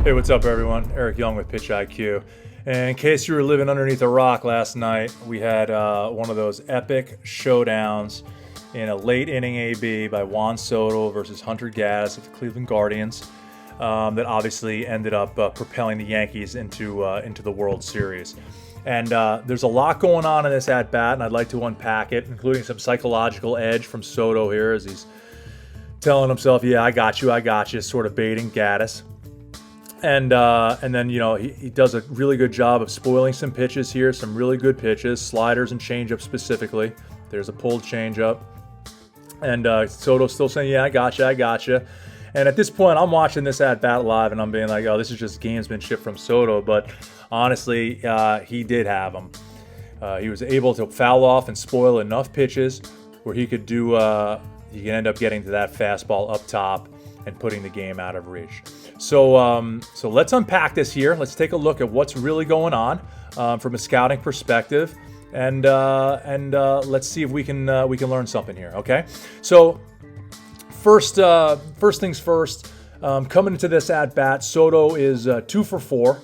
Hey, what's up, everyone? Eric Young with PitchIQ. And in case you were living underneath a rock last night, we had one of those epic showdowns in a late inning AB by Juan Soto versus Hunter Gaddis of the Cleveland Guardians that obviously ended up propelling the Yankees into the World Series. And there's a lot going on in this at-bat, and I'd like to unpack it, including some psychological edge from Soto here as he's telling himself, yeah, I got you, sort of baiting Gaddis. And then, you know, he does a really good job of spoiling some pitches here, some really good pitches, sliders and changeup specifically. There's a pulled changeup. And Soto's still saying, yeah, I got you. And at this point, I'm watching this at-bat live, and I'm being like, oh, this is just gamesmanship from Soto. But honestly, he did have him. He was able to foul off and spoil enough pitches where he could he could end up getting to that fastball up top and putting the game out of reach. So let's unpack this here. Let's take a look at what's really going on from a scouting perspective, and let's see if we can learn something here. Okay. So first things first. Coming into this at bat, Soto is 2 for 4.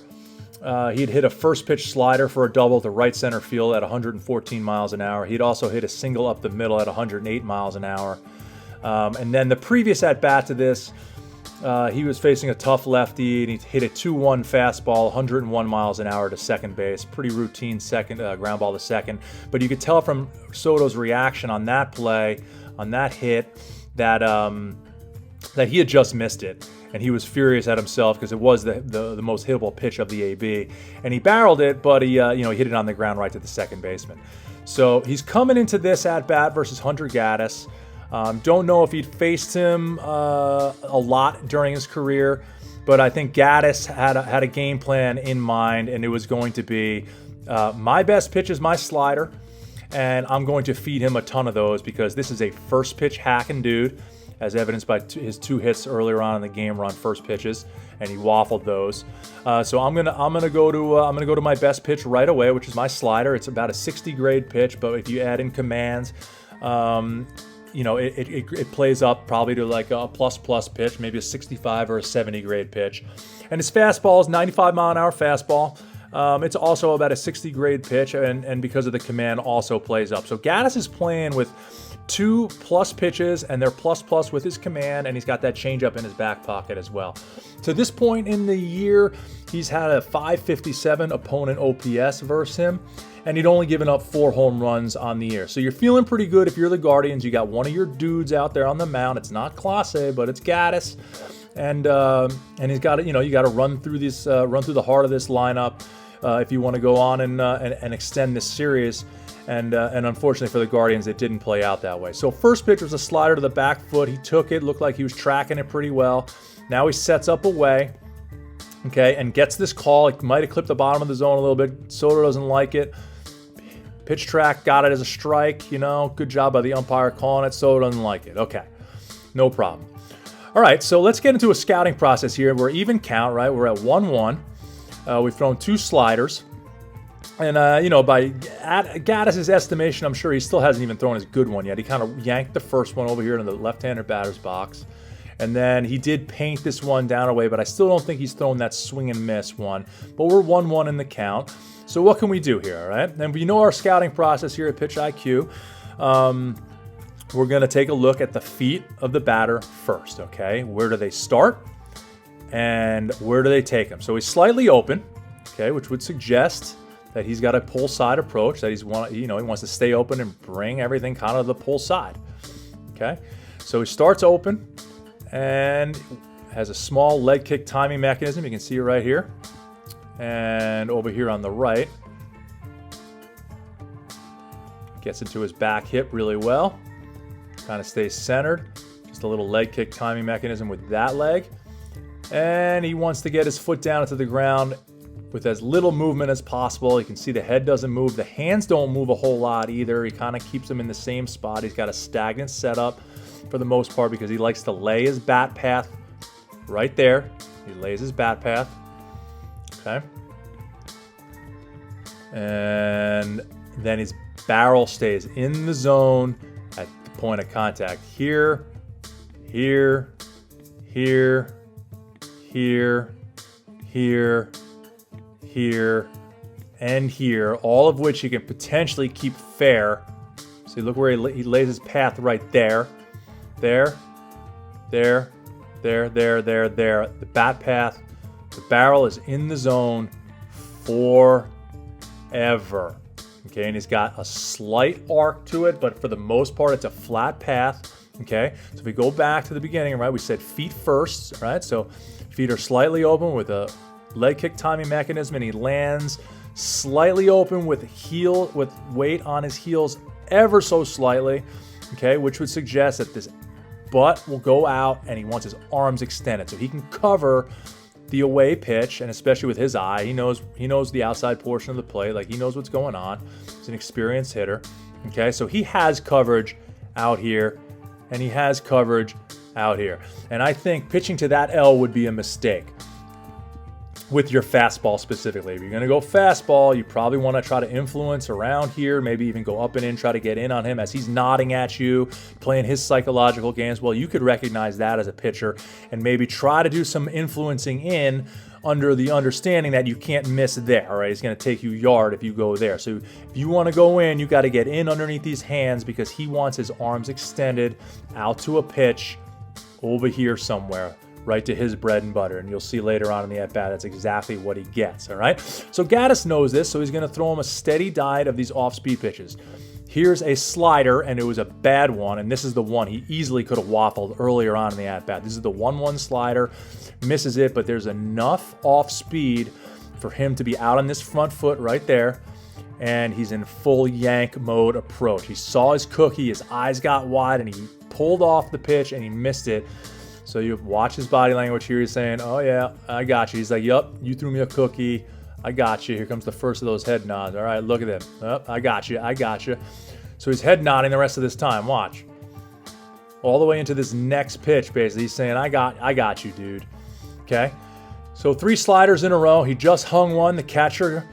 He'd hit a first pitch slider for a double to right center field at 114 miles an hour. He'd also hit a single up the middle at 108 miles an hour. And then the previous at bat to this, he was facing a tough lefty, and he hit a 2-1 fastball, 101 miles an hour to second base. Pretty routine second ground ball to second. But you could tell from Soto's reaction on that play, on that hit, that he had just missed it, and he was furious at himself because it was the most hittable pitch of the AB, and he barreled it, but he hit it on the ground right to the second baseman. So he's coming into this at bat versus Hunter Gaddis. Don't know if he'd faced him a lot during his career, but I think Gaddis had a game plan in mind, and it was going to be my best pitch is my slider, and I'm going to feed him a ton of those because this is a first pitch hacking dude, as evidenced by his 2 hits earlier on in the game were on first pitches, and he waffled those. So I'm gonna go to my best pitch right away, which is my slider. It's about a 60 grade pitch, but if you add in commands, it plays up probably to like a plus pitch, maybe a 65 or a 70 grade pitch. And his fastball is 95 mile an hour fastball. It's also about a 60 grade pitch, and because of the command also plays up. So Gaddis is playing with 2 plus pitches, and they're plus with his command, and he's got that changeup in his back pocket as well. To this point in the year, he's had a 557 opponent OPS versus him, and he'd only given up 4 home runs on the year. So you're feeling pretty good if you're the Guardians. You got one of your dudes out there on the mound. It's not Clase, but it's Gaddis, and he's got to, you got to run through the heart of this lineup if you want to go on and extend this series. And unfortunately for the Guardians, it didn't play out that way. So first pitch was a slider to the back foot. He took it, looked like he was tracking it pretty well. Now he sets up away, okay, and gets this call. It might have clipped the bottom of the zone a little bit. Soto doesn't like it. Pitch track got it as a strike, good job by the umpire calling it. Soto doesn't like it. Okay, no problem. All right, so let's get into a scouting process here. We're even count, right? We're at 1-1. We've thrown 2 sliders. And, by Gaddis' estimation, I'm sure he still hasn't even thrown his good one yet. He kind of yanked the first one over here in the left-hander batter's box. And then he did paint this one down away, but I still don't think he's thrown that swing and miss one. But we're 1-1 in the count. So what can we do here, all right? And we know our scouting process here at PitchIQ. We're going to take a look at the feet of the batter first, okay? Where do they start? And where do they take them? So he's slightly open, okay, which would suggest that he's got a pull side approach, that he wants to stay open and bring everything kind of the pull side. Okay, so he starts open and has a small leg kick timing mechanism. You can see it right here, and over here on the right, gets into his back hip really well. Kind of stays centered. Just a little leg kick timing mechanism with that leg, and he wants to get his foot down into the ground with as little movement as possible. You can see the head doesn't move. The hands don't move a whole lot either. He kind of keeps them in the same spot. He's got a stagnant setup for the most part because he likes to lay his bat path right there. He lays his bat path. Okay. And then his barrel stays in the zone at the point of contact. Here, here, here, and here, all of which he can potentially keep fair. See, look where he lays his path right there. There, there, there, there, there, there. The bat path, the barrel is in the zone forever. Okay, and he's got a slight arc to it, but for the most part, it's a flat path. Okay, so if we go back to the beginning, right, we said feet first, right? So feet are slightly open with a leg kick timing mechanism, and he lands slightly open with weight on his heels ever so slightly, okay, which would suggest that this butt will go out and he wants his arms extended so he can cover the away pitch, and especially with his eye, he knows the outside portion of the play, like he knows what's going on. He's an experienced hitter, okay, so he has coverage out here and he has coverage out here, and I think pitching to that L would be a mistake with your fastball specifically. If you're going to go fastball, you probably want to try to influence around here, maybe even go up and in, try to get in on him as he's nodding at you, playing his psychological games. Well, you could recognize that as a pitcher and maybe try to do some influencing in under the understanding that you can't miss there, all right? It's going to take you yard if you go there. So if you want to go in, you got to get in underneath these hands because he wants his arms extended out to a pitch over here somewhere, right to his bread and butter, and you'll see later on in the at-bat that's exactly what he gets, all right? So Gaddis knows this, so he's going to throw him a steady diet of these off-speed pitches. Here's a slider, and it was a bad one, and this is the one he easily could have waffled earlier on in the at-bat. This is the 1-1 slider, misses it, but there's enough off-speed for him to be out on this front foot right there, and he's in full yank mode approach. He saw his cookie, his eyes got wide, and he pulled off the pitch, and he missed it. So you watch his body language here. He's saying, oh, yeah, I got you. He's like, yup, you threw me a cookie. I got you. Here comes the first of those head nods. All right, look at him. Oh, I got you. I got you. So he's head nodding the rest of this time. Watch. All the way into this next pitch, basically. He's saying, I got you, dude. Okay? So 3 sliders in a row. He just hung one. The catcher,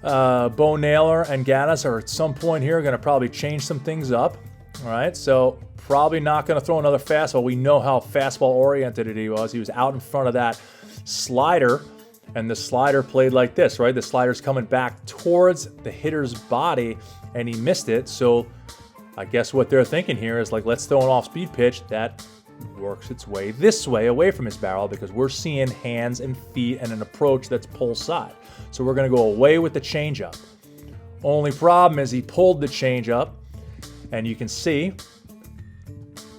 Bo Naylor and Gaddis are at some point here going to probably change some things up. All right, so probably not going to throw another fastball. We know how fastball-oriented he was. He was out in front of that slider, and the slider played like this, right? The slider's coming back towards the hitter's body, and he missed it. So I guess what they're thinking here is like, let's throw an off-speed pitch that works its way this way away from his barrel because we're seeing hands and feet and an approach that's pull side. So we're going to go away with the changeup. Only problem is he pulled the changeup, and you can see,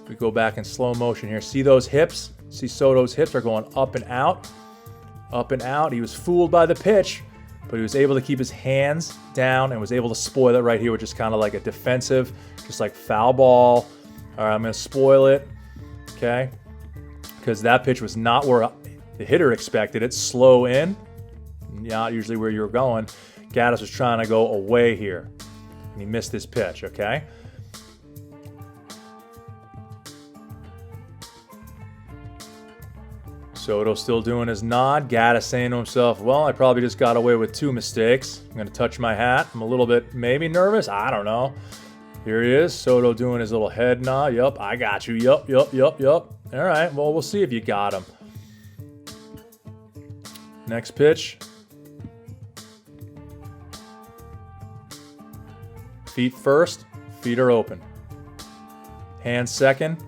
if we go back in slow motion here, see those hips? See Soto's hips are going up and out, up and out. He was fooled by the pitch, but he was able to keep his hands down and was able to spoil it right here, which is kind of like a defensive, just like foul ball. All right, I'm going to spoil it, okay? Because that pitch was not where the hitter expected it. Slow in, not usually where you're going. Gaddis was trying to go away here, and he missed this pitch, okay? Soto still doing his nod. Gaddis saying to himself, well, I probably just got away with 2 mistakes. I'm going to touch my hat. I'm a little bit maybe nervous. I don't know. Here he is. Soto doing his little head nod. Yup, I got you. Yup, yup, yup, yup. All right, well, we'll see if you got him. Next pitch. Feet first. Feet are open. Hands second.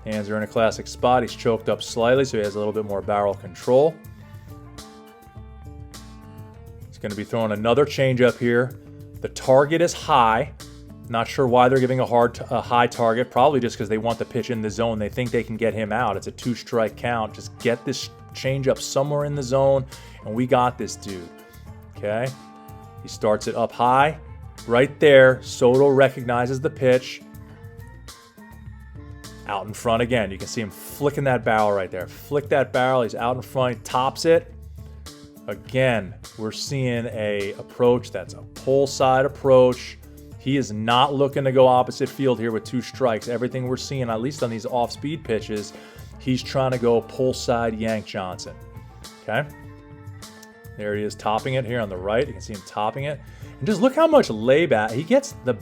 Hands are in a classic spot. He's choked up slightly, so he has a little bit more barrel control. He's going to be throwing another changeup here. The target is high. Not sure why they're giving a high target. Probably just because they want the pitch in the zone. They think they can get him out. It's a 2-strike count. Just get this changeup somewhere in the zone, and we got this dude. Okay? He starts it up high. Right there, Soto recognizes the pitch. Out in front again. You can see him flicking that barrel right there. Flick that barrel. He's out in front. He tops it. Again, we're seeing a approach that's a pull side approach. He is not looking to go opposite field here with 2 strikes. Everything we're seeing, at least on these off-speed pitches, he's trying to go pull side Yank Johnson. Okay? There he is topping it here on the right. You can see him topping it. And just look how much layback. He gets the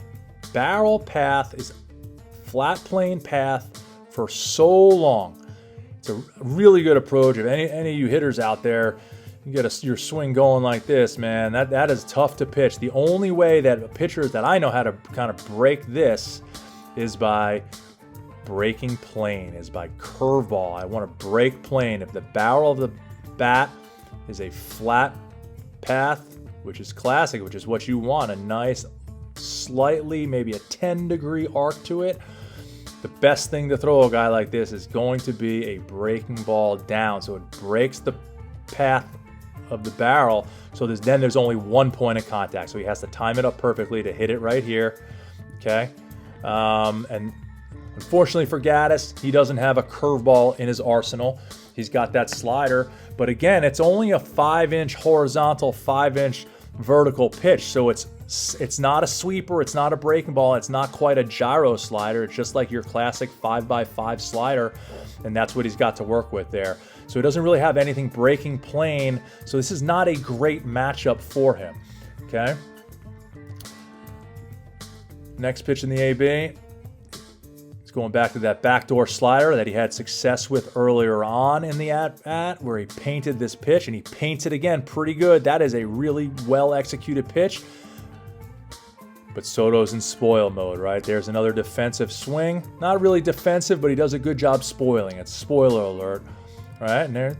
barrel path is flat plane path for so long. It's a really good approach. If any of you hitters out there, you get your swing going like this, man, that is tough to pitch. The only way that pitchers that I know how to kind of break this is by breaking plane, is by curveball. I want to break plane. If the barrel of the bat is a flat path, which is classic, which is what you want, a nice, slightly, maybe a 10-degree arc to it, the best thing to throw a guy like this is going to be a breaking ball down. So it breaks the path of the barrel. So then there's only one point of contact. So he has to time it up perfectly to hit it right here. Okay. And unfortunately for Gaddis, he doesn't have a curveball in his arsenal. He's got that slider. But again, it's only a 5-inch horizontal, 5-inch vertical pitch. So it's not a sweeper, it's not a breaking ball, it's not quite a gyro slider. It's just like your classic 5x5 slider, and that's what he's got to work with there. So he doesn't really have anything breaking plane, so this is not a great matchup for him, okay? Next pitch in the AB, he's going back to that backdoor slider that he had success with earlier on in the at-bat, where he painted this pitch, and he paints it again pretty good. That is a really well-executed pitch. But Soto's in spoil mode, right? There's another defensive swing. Not really defensive, but he does a good job spoiling. It's spoiler alert, right? And there,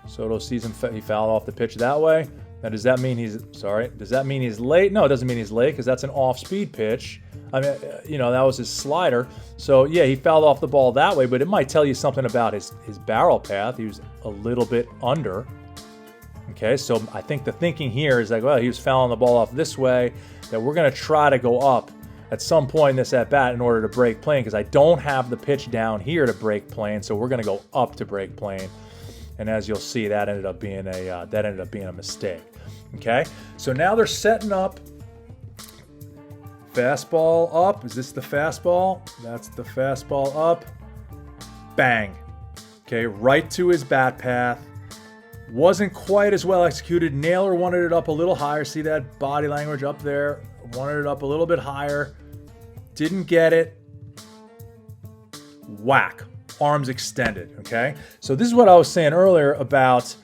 Soto sees him. He fouled off the pitch that way. Now, does that mean does that mean he's late? No, it doesn't mean he's late because that's an off-speed pitch. I mean, that was his slider. So, yeah, he fouled off the ball that way, but it might tell you something about his barrel path. He was a little bit under. Okay, so I think the thinking here is like, well, he was fouling the ball off this way, that we're going to try to go up at some point in this at-bat in order to break plane, because I don't have the pitch down here to break plane, so we're going to go up to break plane. And as you'll see, that ended up being a mistake. Okay, so now they're setting up. Fastball up. Is this the fastball? That's the fastball up. Bang. Okay, right to his bat path. Wasn't quite as well executed. Naylor wanted it up a little higher. See that body language up there? Wanted it up a little bit higher. Didn't get it. Whack. Arms extended, okay? So this is what I was saying earlier about,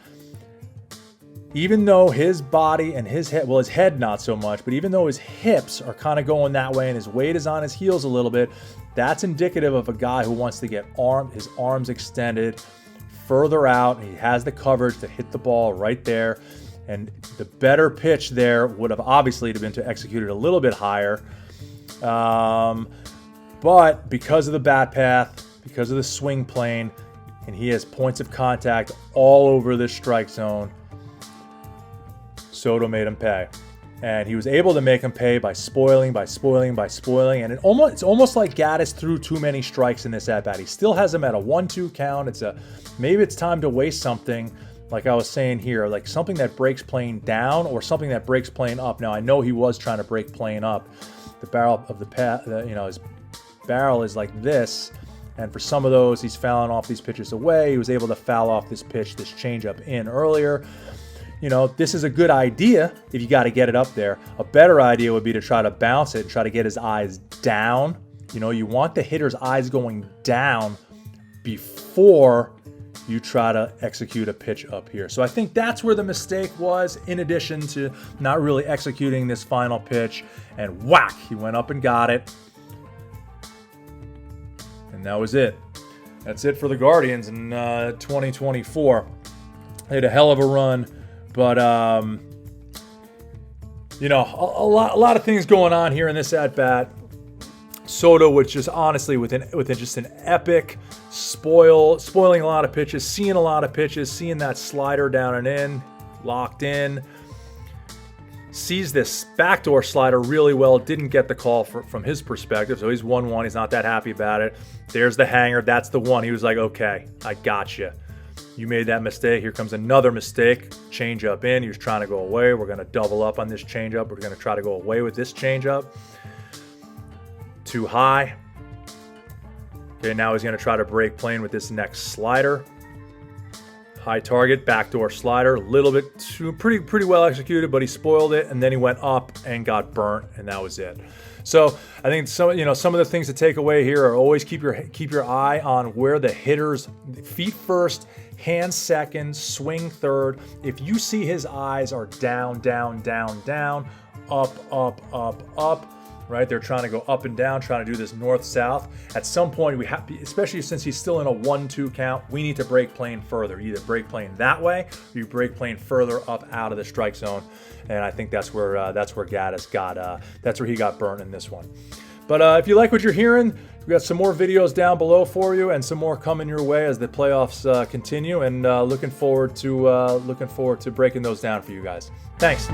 even though his body and his head, well, his head not so much, but even though his hips are kind of going that way and his weight is on his heels a little bit, that's indicative of a guy who wants to get his arms extended further out. He has the coverage to hit the ball right there. And the better pitch there would have obviously been to execute it a little bit higher. But because of the bat path, because of the swing plane, and he has points of contact all over the strike zone, Soto made him pay. And he was able to make him pay by spoiling. And it's almost like Gaddis threw too many strikes in this at-bat. He still has him at a 1-2 count. Maybe it's time to waste something, like I was saying here, like something that breaks plane down or something that breaks plane up. Now, I know he was trying to break plane up. The barrel of the path, his barrel is like this. And for some of those, he's fouling off these pitches away. He was able to foul off this pitch, this changeup in earlier. This is a good idea if you got to get it up there. A better idea would be to try to bounce it and try to get his eyes down. You want the hitter's eyes going down before you try to execute a pitch up here. So I think that's where the mistake was, in addition to not really executing this final pitch. And whack, he went up and got it. And that was it. That's it for the Guardians in 2024. They had a hell of a run. But, a lot of things going on here in this at-bat. Soto was just honestly within just an epic spoiling a lot of pitches, seeing a lot of pitches, seeing that slider down and in, locked in. Sees this backdoor slider really well, didn't get the call from his perspective, so he's 1-1. He's not that happy about it. There's the hanger. That's the one. He was like, okay, I got you. You made that mistake. Here comes another mistake. Change up in. He was trying to go away. We're going to double up on this change up. We're going to try to go away with this change up. Too high. Okay, now he's going to try to break plane with this next slider. High target, backdoor slider. A little bit too, pretty well executed, but he spoiled it. And then he went up and got burnt, and that was it. So I think some of the things to take away here are always keep your eye on where the hitter's feet first, hand second, swing third. If you see his eyes are down, down, down, down, up, up, up, up, right? They're trying to go up and down, trying to do this north-south. At some point, we have, especially since he's still in a 1-2 count, we need to break plane further. Either break plane that way, or you break plane further up out of the strike zone. And I think that's where Gaddis got. That's where he got burnt in this one. But if you like what you're hearing, we've got some more videos down below for you, and some more coming your way as the playoffs continue. And looking forward to breaking those down for you guys. Thanks.